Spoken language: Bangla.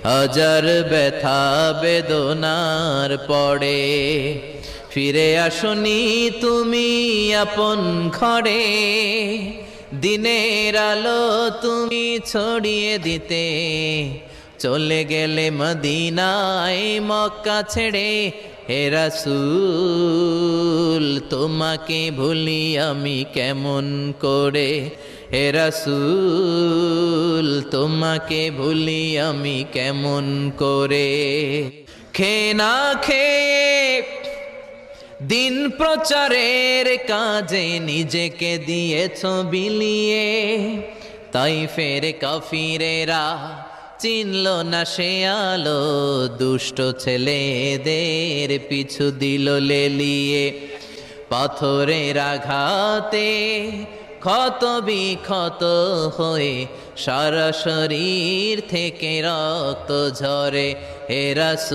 হাজার ব্যথা বেদনার পরে ফিরে আসনি তুমি আপন ঘরে। দিনের আলো তুমি ছড়িয়ে দিতে চলে গেলে মদিনায় মক্কা ছেড়ে। হে রাসূল তোমাকে ভুলি আমি কেমন করে, হে রাসূল তোমাকে ভুলি আমি কেমন করে। খেয়ে না খেয়ে দিন প্রচারের কাজে নিজেকে দিয়েছ বিলিয়ে। তাইফের কাফিরেরা চিনল না সে আলো, দুষ্ট ছেলেদের পিছু দিল লেলিয়ে। পাথরের আঘাতে ক্ষত বিক্ষত হয়ে সারা শরীর থেকে রক্ত ঝরে। হে রাসূল